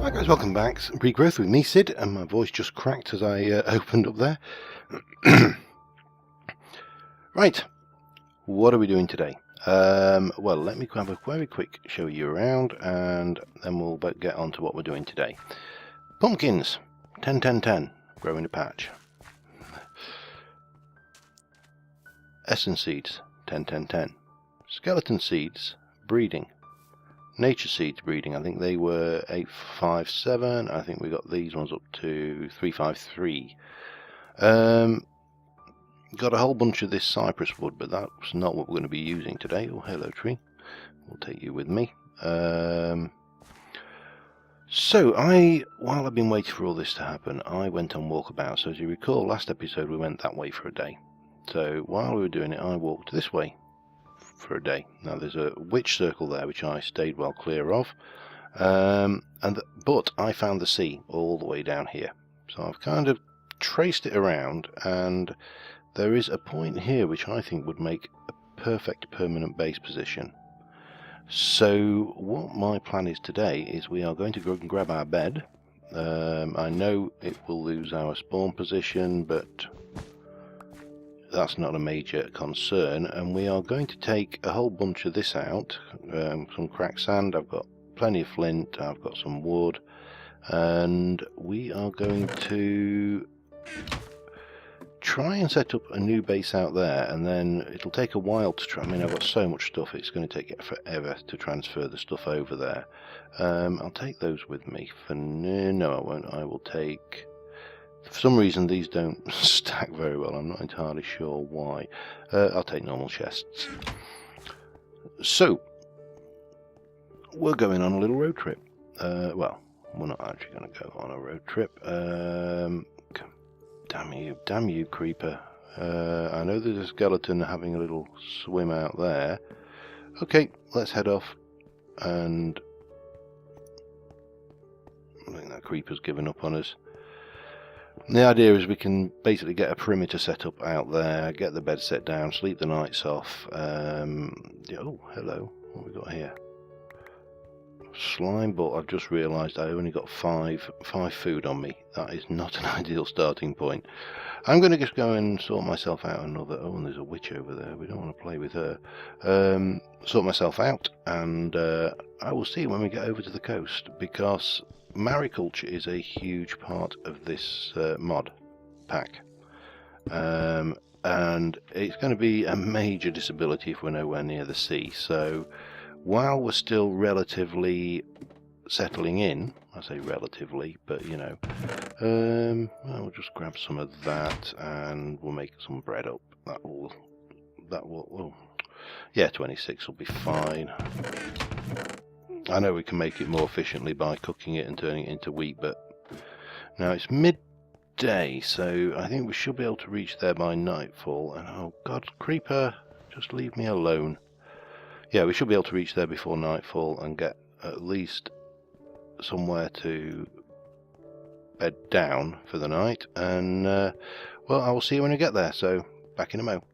Hi guys, welcome back. Regrowth with me, Sid, and my voice just cracked as I opened up there. Right, what are we doing today? Well, let me have a very quick show you around, and then we'll get on to what we're doing today. Pumpkins, 10-10-10, grow in a patch. Essence seeds, 10-10-10. Skeleton seeds, breeding. Nature seeds breeding, I think they were 857. I think we got these ones up to 353. Got a whole bunch of this cypress wood, but that's not what we're going to be using today. Oh, hello tree. We'll take you with me. So while I've been waiting for all this to happen, I went on walkabout. So as you recall, last episode we went that way for a day. So while we were doing it, I walked this way for a day. Now there's a witch circle there which I stayed well clear of, but I found the sea all the way down here, so I've kind of traced it around, and there is a point here which I think would make a perfect permanent base position. So what my plan is today is we are going to go and grab our bed. I know it will lose our spawn position, but that's not a major concern, and we are going to take a whole bunch of this out, some cracked sand. I've got plenty of flint, I've got some wood, and we are going to try and set up a new base out there, and then it'll take a while to try. I mean, I've got so much stuff, it's going to take it forever to transfer the stuff over there. I'll take those with me for no, I won't. I will take... For some reason these don't stack very well, I'm not entirely sure why. I'll take normal chests. So, we're going on a little road trip. Well, we're not actually going to go on a road trip. Damn you creeper. I know there's a skeleton having a little swim out there. Okay, let's head off, and I think that creeper's given up on us. The idea is we can basically get a perimeter set up out there, get the bed set down, sleep the nights off. Oh, hello. What have we got here? Slime, but I've just realised I only got five food on me. That is not an ideal starting point. I'm going to just go and sort myself out another... Oh, and there's a witch over there. We don't want to play with her. Sort myself out, and I will see when we get over to the coast, because mariculture is a huge part of this mod pack, and it's going to be a major disability if we're nowhere near the sea. So while we're still relatively settling in, I say relatively, but you know, we'll just grab some of that and we'll make some bread up. That will oh, yeah, 26 will be fine. I know we can make it more efficiently by cooking it and turning it into wheat, but now it's midday, so I think we should be able to reach there by nightfall. And oh god, creeper, just leave me alone. Yeah, we should be able to reach there before nightfall and get at least somewhere to bed down for the night. And well, I will see you when I get there, so back in a mo.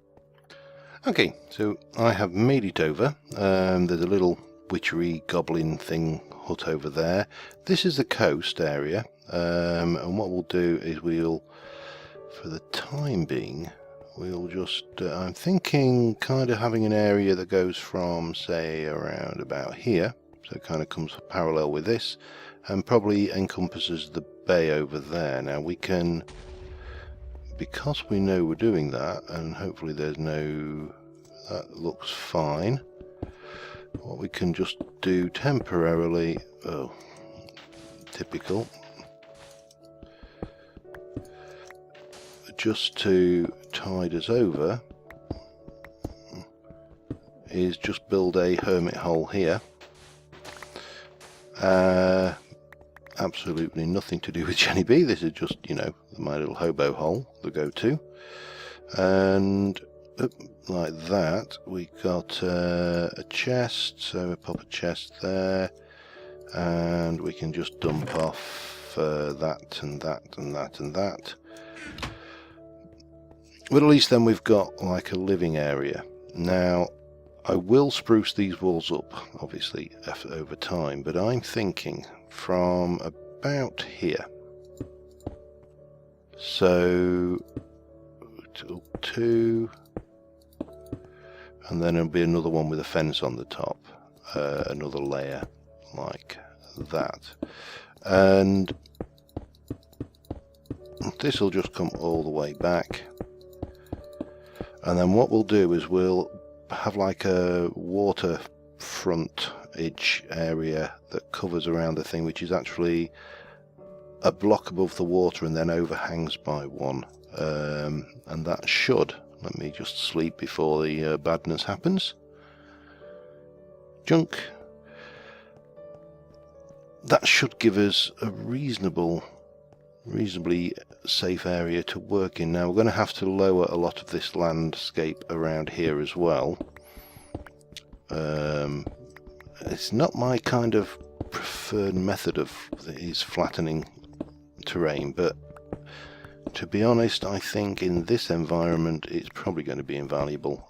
Okay, so I have made it over. There's a little witchery goblin thing hut over there. This is the coast area, and what we'll do is we'll, for the time being, we'll just I'm thinking kind of having an area that goes from, say, around about here, so it kind of comes parallel with this, and probably encompasses the bay over there. Now we can, because we know we're doing that, and hopefully there's no, that looks fine. What we can just do temporarily, oh, typical, just to tide us over, is just build a hermit hole here. Absolutely nothing to do with Jenny B. This is just, you know, my little hobo hole, the go-to. And like that, we got a chest, so we pop a chest there, and we can just dump off that and that and that and that. But at least then we've got like a living area. Now, I will spruce these walls up, obviously, over time, but I'm thinking from about here. So, 2, and then there'll be another one with a fence on the top, another layer like that. And this will just come all the way back. And then what we'll do is we'll have like a water frontage area that covers around the thing, which is actually a block above the water and then overhangs by one. And that should, let me just sleep before the badness happens. Junk. That should give us a reasonably safe area to work in. Now we're going to have to lower a lot of this landscape around here as well. It's not my kind of preferred method of is flattening terrain, but to be honest, I think in this environment it's probably going to be invaluable.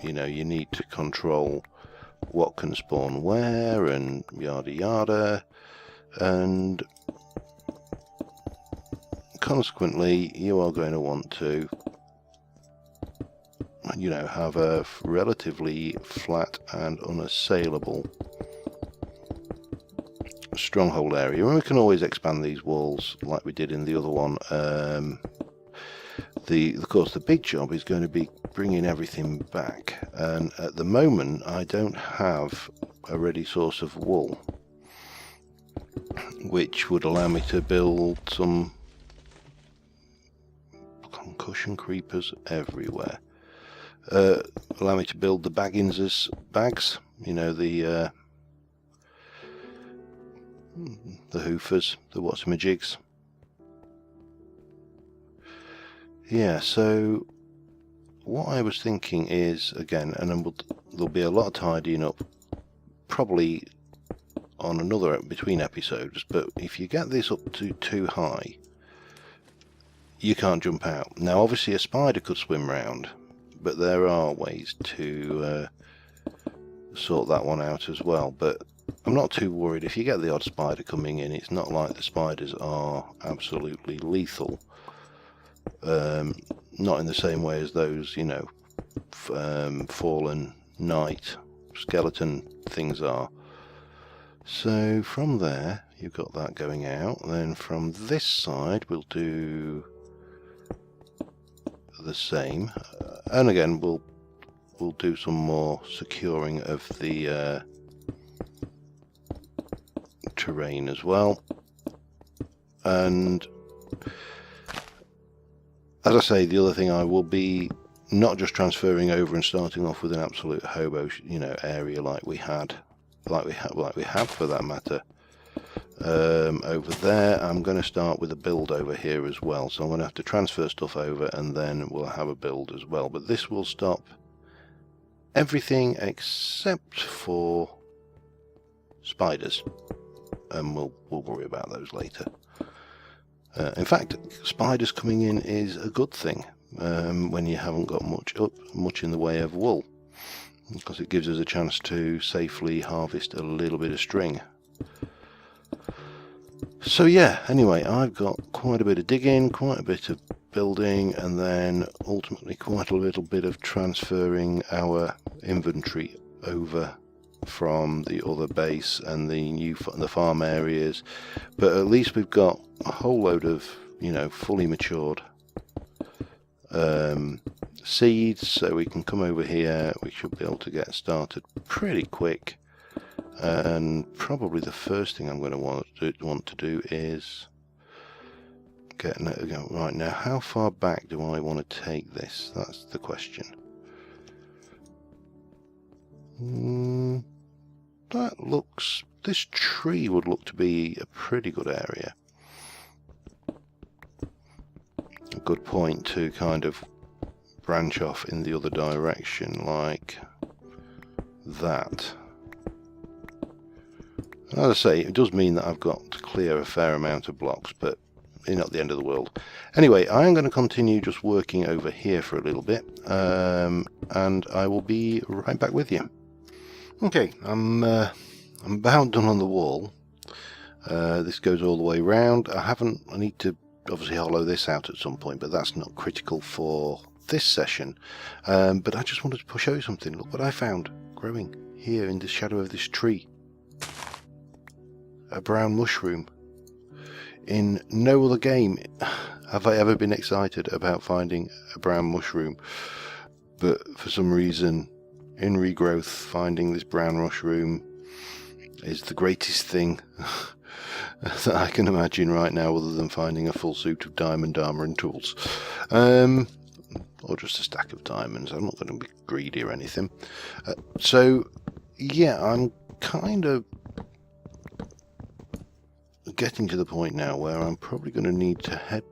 You know, you need to control what can spawn where and yada yada, and consequently you are going to want to, you know, have a relatively flat and unassailable stronghold area. And we can always expand these walls like we did in the other one. Of course, the big job is going to be bringing everything back, and at the moment I don't have a ready source of wool which would allow me to build some concussion creepers everywhere. Allow me to build the Baggins's bags, you know, the hoofers, the what's-a-majigs. Yeah, so what I was thinking is, again, and then there'll be a lot of tidying up probably on another between episodes, but if you get this up to too high, you can't jump out. Now obviously a spider could swim round, but there are ways to sort that one out as well. But I'm not too worried. If you get the odd spider coming in, it's not like the spiders are absolutely lethal. Not in the same way as those, you know, fallen night skeleton things are. So from there you've got that going out. Then from this side we'll do the same, and again we'll do some more securing of the terrain as well. And as I say, the other thing, I will be not just transferring over and starting off with an absolute hobo, you know, area like we have for that matter. Over there, I'm going to start with a build over here as well. So I'm going to have to transfer stuff over, and then we'll have a build as well. But this will stop everything except for spiders, and we'll worry about those later. In fact, spiders coming in is a good thing when you haven't got much in the way of wool, because it gives us a chance to safely harvest a little bit of string. So yeah, anyway, I've got quite a bit of digging, quite a bit of building, and then ultimately quite a little bit of transferring our inventory over from the other base and the farm areas. But at least we've got a whole load of, you know, fully matured seeds, so we can come over here. We should be able to get started pretty quick. And probably the first thing I'm going to want to do is get right now. How far back do I want to take this? That's the question. This tree would look to be a pretty good area. A good point to kind of branch off in the other direction like that. As I say, it does mean that I've got to clear a fair amount of blocks, but not the end of the world. Anyway, I am going to continue just working over here for a little bit, and I will be right back with you. Okay, I'm about done on the wall. This goes all the way round. I need to obviously hollow this out at some point, but that's not critical for this session. But I just wanted to show you something. Look what I found growing here in the shadow of this tree. A brown mushroom. In no other game have I ever been excited about finding a brown mushroom, but for some reason in Regrowth finding this brown mushroom is the greatest thing that I can imagine right now, other than finding a full suit of diamond armor and tools, or just a stack of diamonds. I'm not going to be greedy or anything. So yeah, I'm kind of getting to the point now where I'm probably going to need to head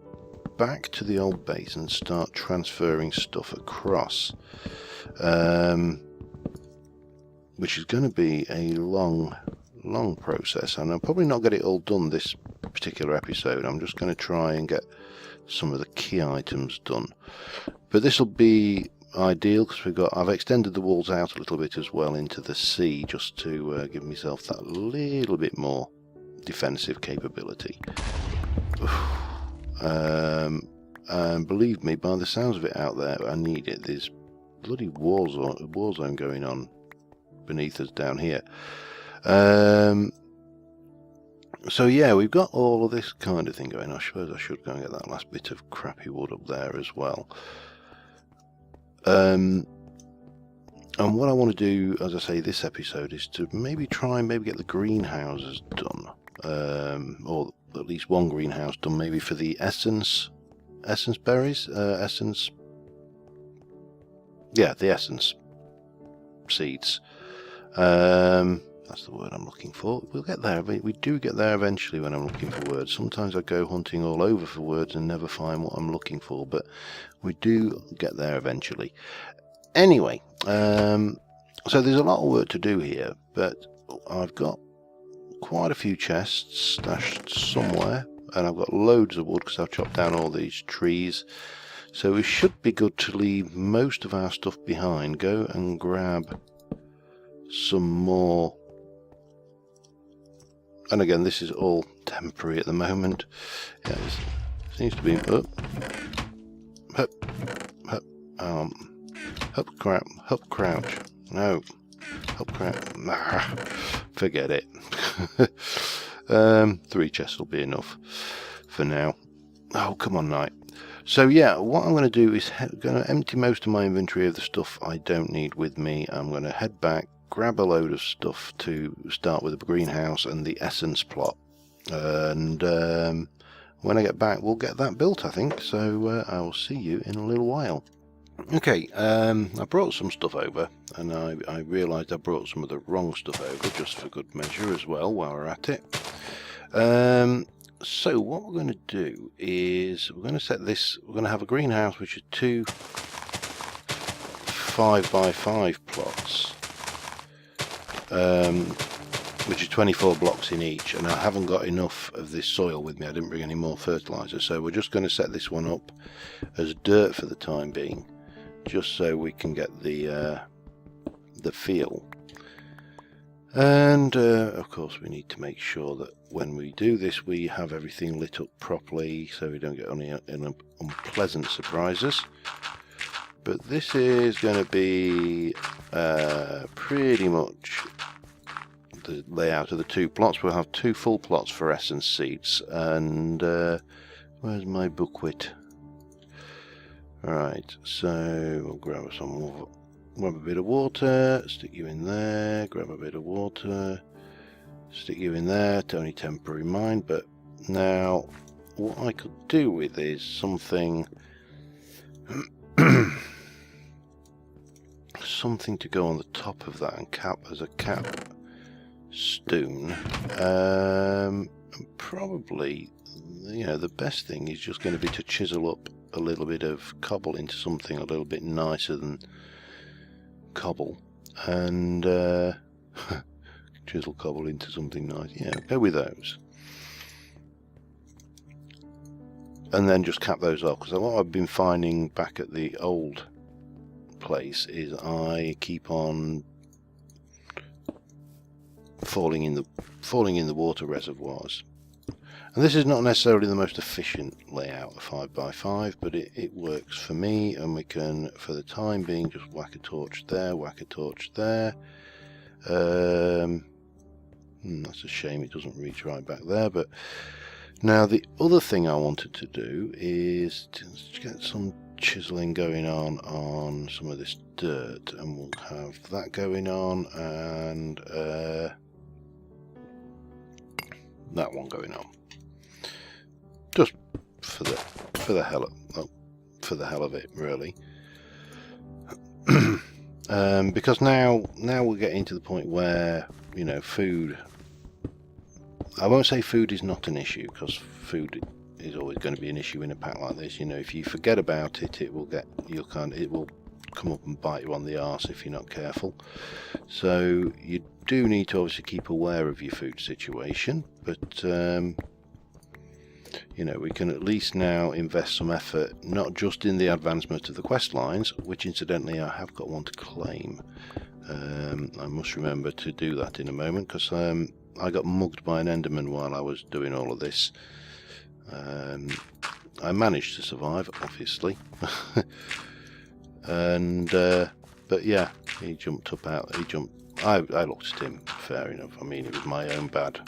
back to the old base and start transferring stuff across, which is going to be a long process, and I'll probably not get it all done this particular episode. I'm just going to try and get some of the key items done, but this will be ideal because I've extended the walls out a little bit as well into the sea, just to give myself that little bit more defensive capability. And believe me, by the sounds of it out there, I need it. There's bloody war zone going on beneath us down here. So yeah, we've got all of this kind of thing going. I suppose I should go and get that last bit of crappy wood up there as well. And what I want to do, as I say, this episode is to maybe try and get the greenhouses done. Or at least one greenhouse done, maybe for the essence berries, the essence seeds. That's the word I'm looking for. We'll get there. We do get there eventually when I'm looking for words. Sometimes I go hunting all over for words and never find what I'm looking for, but we do get there eventually. Anyway, so there's a lot of work to do here, but I've got quite a few chests stashed somewhere, and I've got loads of wood because I've chopped down all these trees, so we should be good to leave most of our stuff behind. Go and grab some more, and again, this is all temporary at the moment. Yeah, it seems to be crouch. No, forget it. 3 chests will be enough for now. Oh, come on, night. So yeah, what I'm going to do is going to empty most of my inventory of the stuff I don't need with me. I'm going to head back, grab a load of stuff to start with the greenhouse and the essence plot, and when I get back we'll get that built, I think. So I will see you in a little while. Okay, I brought some stuff over, and I realised I brought some of the wrong stuff over, just for good measure as well while we're at it. So what we're going to do is we're going to set this, we're going to have a greenhouse which is 2 5x5 plots, which is 24 blocks in each, and I haven't got enough of this soil with me. I didn't bring any more fertiliser, so we're just going to set this one up as dirt for the time being, just so we can get the feel. And of course we need to make sure that when we do this we have everything lit up properly, so we don't get any unpleasant surprises. But this is going to be pretty much the layout of the 2 plots. We'll have 2 full plots for essence seeds, and where's my buckwheat? Right, so we'll grab some more. Grab a bit of water, stick you in there, grab a bit of water, stick you in there. It's only temporary mine, but now what I could do with is something something to go on the top of that and cap as a cap stone. Probably, you know, the best thing is just going to be to chisel up a little bit of cobble into something a little bit nicer than cobble, and chisel cobble into something nice. Yeah, go with those. and then just cap those off, because what I've been finding back at the old place is I keep on falling in the water reservoirs. And this is not necessarily the most efficient layout of 5x5, but it works for me, and we can, for the time being, just whack a torch there, whack a torch there. That's a shame it doesn't reach right back there. But now the other thing I wanted to do is to get some chiseling going on some of this dirt, and we'll have that going on, and that one going on. Just for the hell of it, really. Because now we're getting to the point where, you know, food. I won't say food is not an issue, because food is always going to be an issue in a pack like this. You know, if you forget about it, it will come up and bite you on the arse if you're not careful. So you do need to obviously keep aware of your food situation, but you know, we can at least now invest some effort, not just in the advancement of the quest lines, which incidentally I have got one to claim. I must remember to do that in a moment, because I got mugged by an Enderman while I was doing all of this. I managed to survive, obviously. And but yeah, he jumped up out. I looked at him, fair enough. I mean, it was my own bad,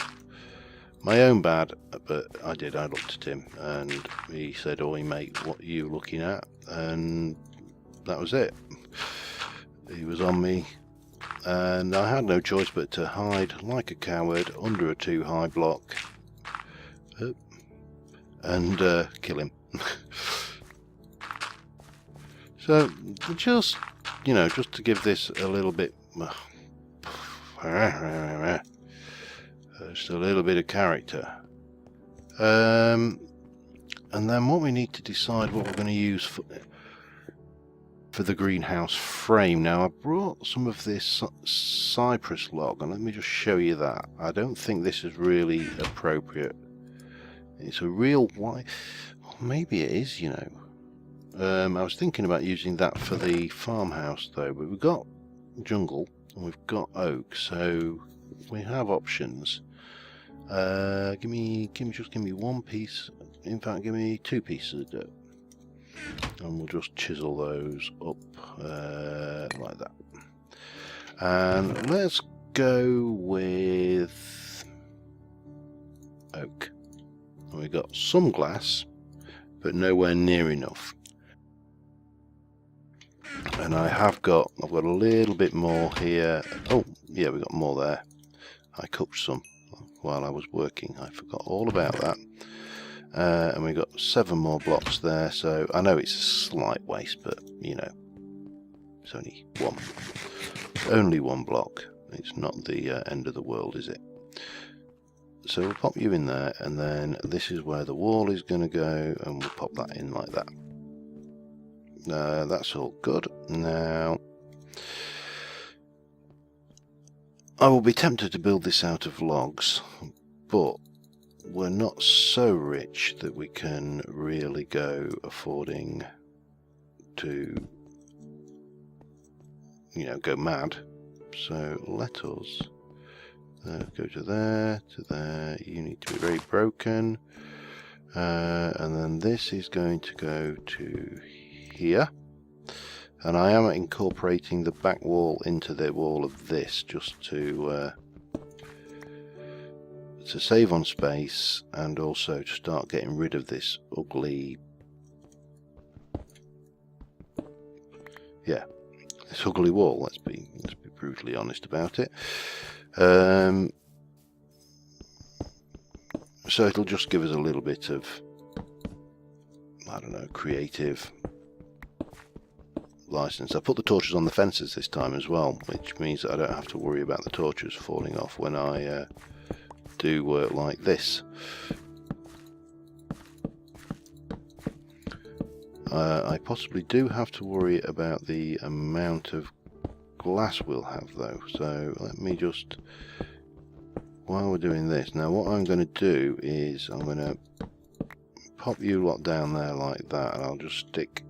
but I looked at him, and he said, "Oi mate, what are you looking at?" And that was it. He was on me, and I had no choice but to hide like a coward under a 2-high block and kill him. So just, you know, just to give this a little bit just a little bit of character, and then what we need to decide what we're going to use for the greenhouse frame. Now I brought some of this cypress log, and let me just show you that. I don't think this is really appropriate. It's a real white, well, maybe it is, you know. I was thinking about using that for the farmhouse though, but we've got jungle and we've got oak, so we have options. Give me one piece. In fact, give me 2 pieces of dirt, and we'll just chisel those up like that. And let's go with oak. And we've got some glass, but nowhere near enough. And I've got a little bit more here. Oh yeah, we got more there. I cooked some while I was working. I forgot all about that. And we got 7 more blocks there. So I know it's a slight waste, but you know, it's only one block. It's not the end of the world, is it? So we'll pop you in there, and then this is where the wall is going to go, and we'll pop that in like that. That's all good. Now I will be tempted to build this out of logs, but we're not so rich that we can really go affording to, you know, go mad. So let us go to there, you need to be very broken, and then this is going to go to here, and I am incorporating the back wall into the wall of this just to save on space, and also to start getting rid of this ugly, this ugly wall. Let's be brutally honest about it. So it'll just give us a little bit of, I don't know, creative license. I put the torches on the fences this time as well, which means that I don't have to worry about the torches falling off when I do work like this. I possibly do have to worry about the amount of glass we'll have though, so let me just, while we're doing this, now what I'm going to do is I'm going to pop you lot down there like that, and I'll just stick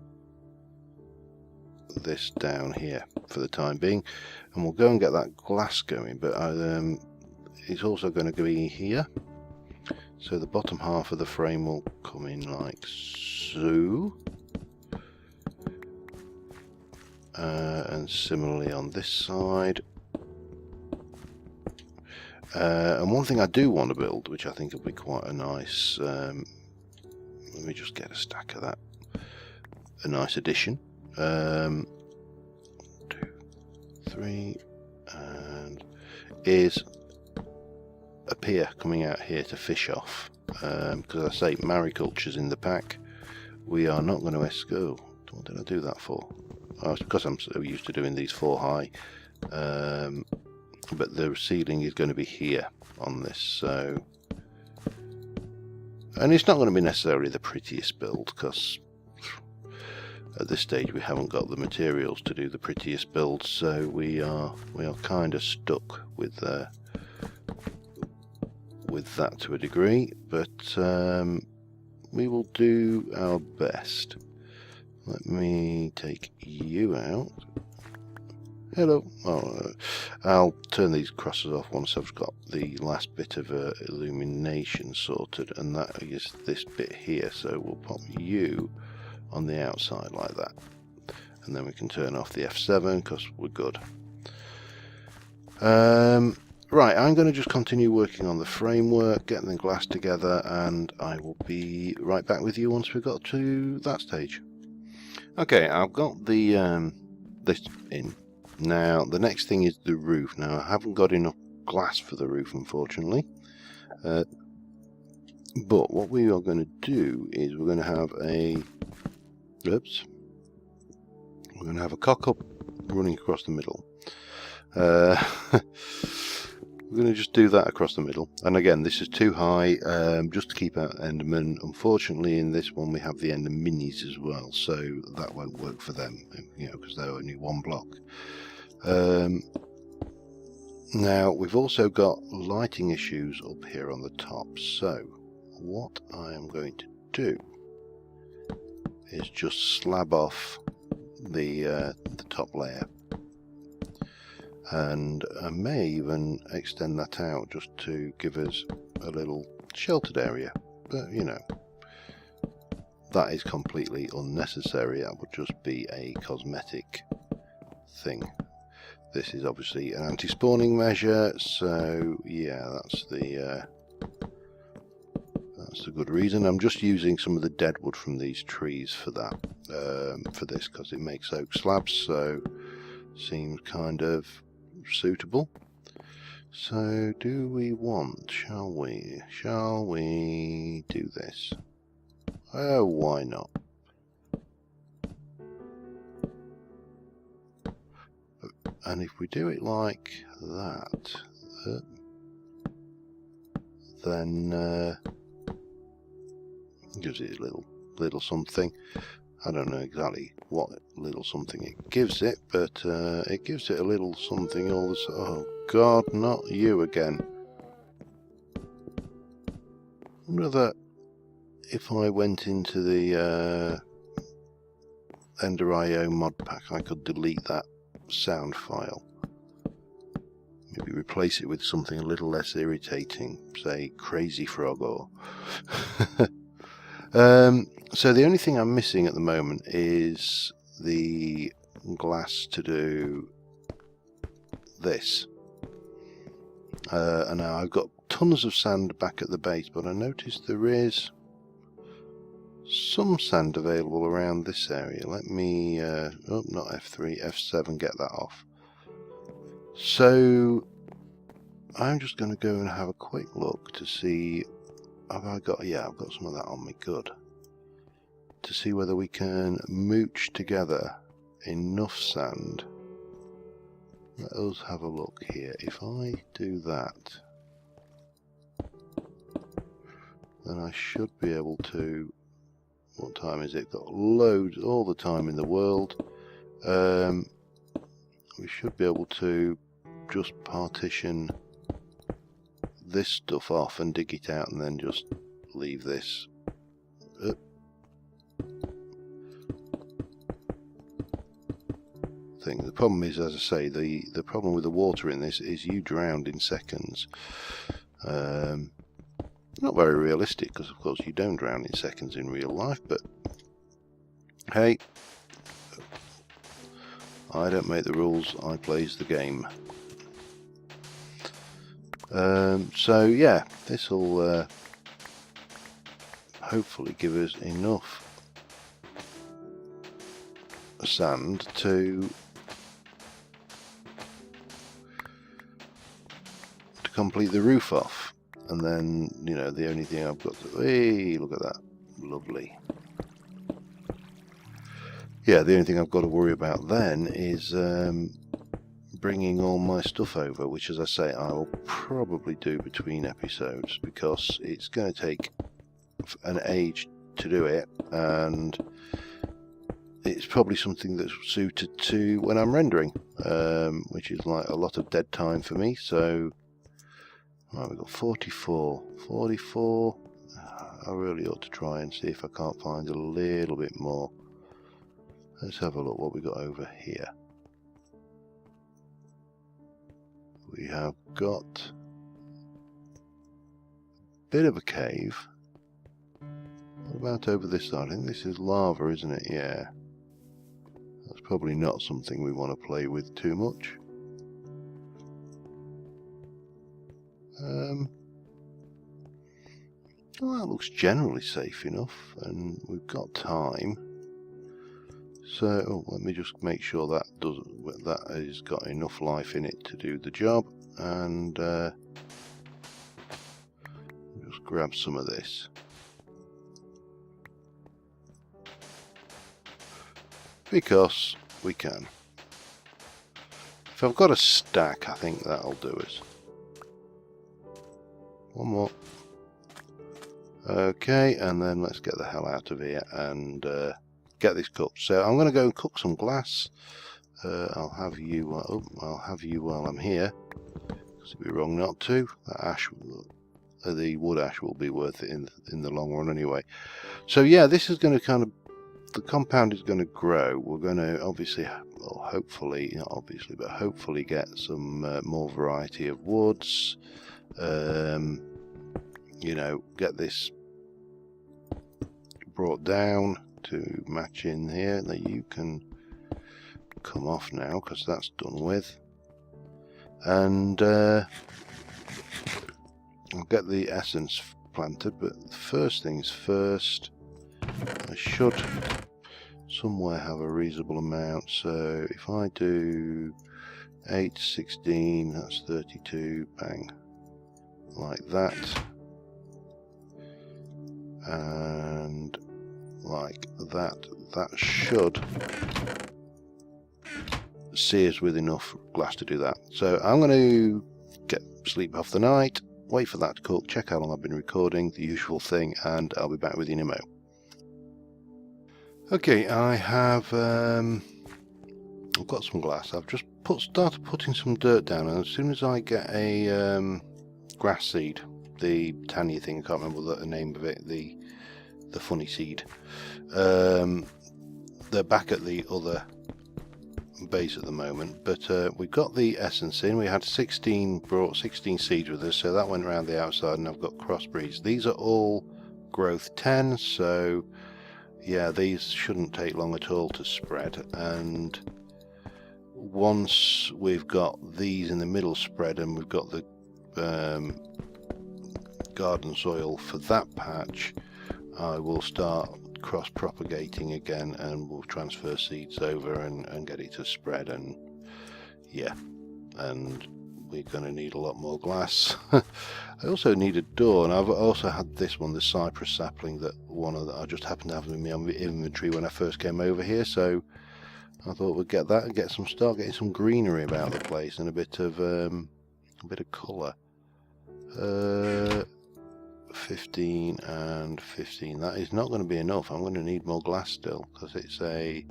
this down here for the time being, and we'll go and get that glass going. But it's also going to be here, so the bottom half of the frame will come in like so, and similarly on this side. And one thing I do want to build, which I think will be quite a nice, let me just get a stack of that, a nice addition. 2, 3, and is a pier coming out here to fish off, because I say mariculture's in the pack. We are not going to escape. What did I do that for? Oh, it's because I'm so used to doing these 4 high, but the ceiling is going to be here on this, so, and it's not going to be necessarily the prettiest build, because at this stage we haven't got the materials to do the prettiest build, so we are kind of stuck with that to a degree, but we will do our best. Let me take you out. Hello. Oh, I'll turn these crosses off once I've got the last bit of illumination sorted, and that is this bit here, so we'll pop you on the outside like that, and then we can turn off the F7 because we're good. Right, I'm going to just continue working on the framework, getting the glass together, and I will be right back with you once we've got to that stage. Okay, I've got the this in. Now the next thing is the roof. Now I haven't got enough glass for the roof, unfortunately, but what we are going to do is we're going to have a we're going to have a cock up running across the middle. We're going to just do that across the middle, and again this is too high, just to keep out Enderman. Unfortunately in this one we have the Ender minis as well, so that won't work for them, you know, because they're only 1 block. Now we've also got lighting issues up here on the top, so what I am going to do is just slab off the top layer, and I may even extend that out just to give us a little sheltered area, but you know, that is completely unnecessary. That would just be a cosmetic thing. This is obviously an anti-spawning measure, so yeah, that's the good reason. I'm just using some of the dead wood from these trees for that, for this, because it makes oak slabs, so seems kind of suitable. So do we want, shall we do this? Oh, why not? And if we do it like that, then gives it a little something. I don't know exactly what little something it gives it, but it gives it a little something. All this. Oh God, not you again. I wonder that if I went into the Ender.io mod pack, I could delete that sound file. Maybe replace it with something a little less irritating, say Crazy Frog or. So the only thing I'm missing at the moment is the glass to do this. And now I've got tons of sand back at the base, but I noticed there is some sand available around this area. Let me, oh, not F3, F7, get that off. So I'm just going to go and have a quick look to see, have I got, yeah, I've got some of that on me, good. To see whether we can mooch together enough sand. Let us have a look here. If I do that, then I should be able to, what time is it? Got loads, all the time in the world. We should be able to just partition this stuff off and dig it out, and then just leave this. thing. The problem is, as I say, the problem with the water in this is you drowned in seconds. Not very realistic, because of course you don't drown in seconds in real life, but hey, I don't make the rules, I plays the game. So yeah, this will hopefully give us enough sand to complete the roof off, and then, you know, the only thing I've got to, hey, look at that, lovely. Yeah, the only thing I've got to worry about then is bringing all my stuff over, which, as I say, I will probably do between episodes, because it's going to take an age to do it, and it's probably something that's suited to when I'm rendering, which is like a lot of dead time for me. So right, we've got 44. I really ought to try and see if I can't find a little bit more. Let's have a look what we got over here. We have got a bit of a cave. What about over this side? I think this is lava, isn't it? Yeah. That's probably not something we want to play with too much. Well, that looks generally safe enough, and we've got time. So let me just make sure that has got enough life in it to do the job, and just grab some of this. Because we can. If I've got a stack, I think that'll do us. One more. Okay, and then let's get the hell out of here and get this cooked. So I'm going to go and cook some glass. I'll have you while I'm here, because it'd be wrong not to. That ash, the wood ash, will be worth it in the long run anyway. So yeah, this is going to kind of, the compound is going to grow. We're going to obviously, or hopefully, not obviously, but hopefully get some more variety of woods. You know, get this brought down to match in here. That you can come off now, because that's done with. And I'll get the essence planted, but first things first, I should somewhere have a reasonable amount. So if I do 8, 16, that's 32, bang, like that, and like that, that should see us with enough glass to do that. So I'm going to get sleep off the night, wait for that to cook, check how long I've been recording, the usual thing, and I'll be back with you in a mo. Okay, I have I've got some glass. I've just started putting some dirt down, and as soon as I get a grass seed, the tanya thing, I can't remember the name of it, the funny seed, they're back at the other base at the moment, but we got the essence in. We had 16 seeds with us, so that went around the outside, and I've got crossbreeds. These are all growth 10, so yeah, these shouldn't take long at all to spread. And once we've got these in the middle spread, and we've got the garden soil for that patch, I will start cross-propagating again, and we'll transfer seeds over and get it to spread. And yeah, and we're going to need a lot more glass. I also need a door, and I've also had this one, the cypress sapling, that I just happened to have in my inventory when I first came over here, so I thought we'd get that and start getting some greenery about the place, and a bit of colour. 15 and 15. That is not going to be enough. I'm going to need more glass still, because it's a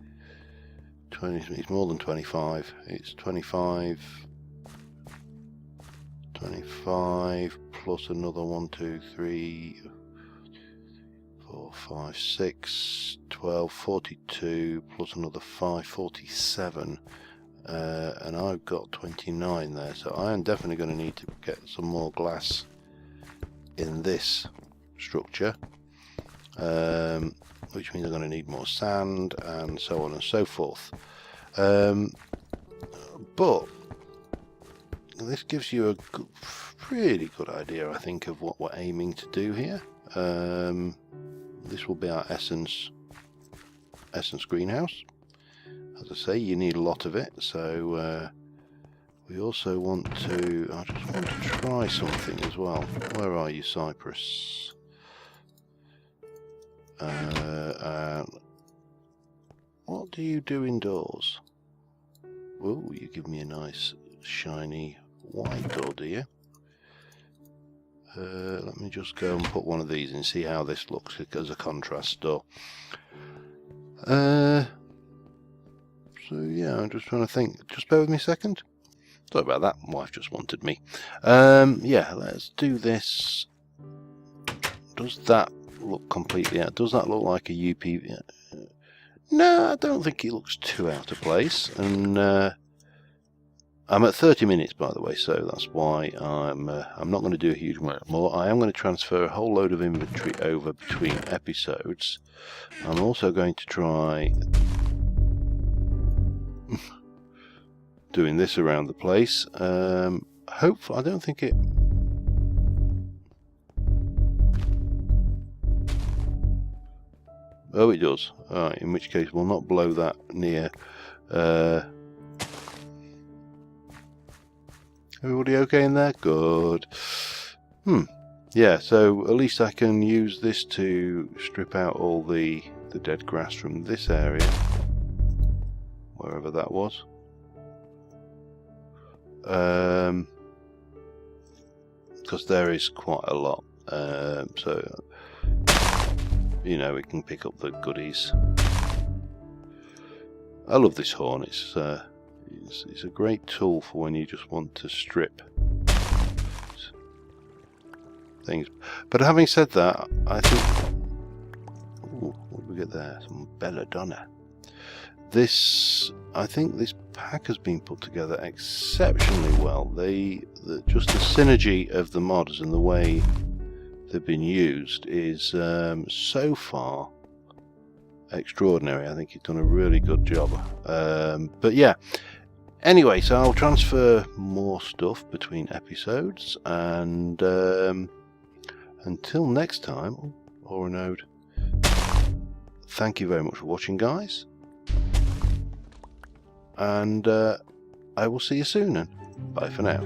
20. It's more than 25. It's 25 plus another 1, 2, 3, 4, 5, 6, 12, 42 plus another 5, 47. and I've got 29 there, so I am definitely going to need to get some more glass in this structure, which means I'm going to need more sand and so on and so forth. But this gives you a really good idea, I think, of what we're aiming to do here. This will be our essence greenhouse. As I say, you need a lot of it, so we also want to, I just want to try something as well. Where are you, Cypress? What do you do indoors? Oh, you give me a nice shiny white door, do you? Let me just go and put one of these and see how this looks as a contrast door. So yeah, I'm just trying to think. Just bear with me a second. Sorry about that. My wife just wanted me. Yeah, let's do this. Does that look completely out? Does that look like a UPV? No, I don't think it looks too out of place. And I'm at 30 minutes, by the way, so that's why I'm not going to do a huge amount more. I am going to transfer a whole load of inventory over between episodes. I'm also going to try doing this around the place. Hopefully, I don't think it. Oh, it does. Alright, in which case we'll not blow that near. Everybody okay in there? Good. Yeah, so at least I can use this to strip out all the dead grass from this area. Wherever that was. Because there is quite a lot. So, you know, we can pick up the goodies. I love this horn. It's a great tool for when you just want to strip things. But having said that, I think... Ooh, what do we get there? Some belladonna. I think this pack has been put together exceptionally well. Just the synergy of the mods and the way they've been used is so far extraordinary. I think it's done a really good job. But yeah, anyway, so I'll transfer more stuff between episodes, and until next time, or a node. Thank you very much for watching, guys, and I will see you soon, and bye for now.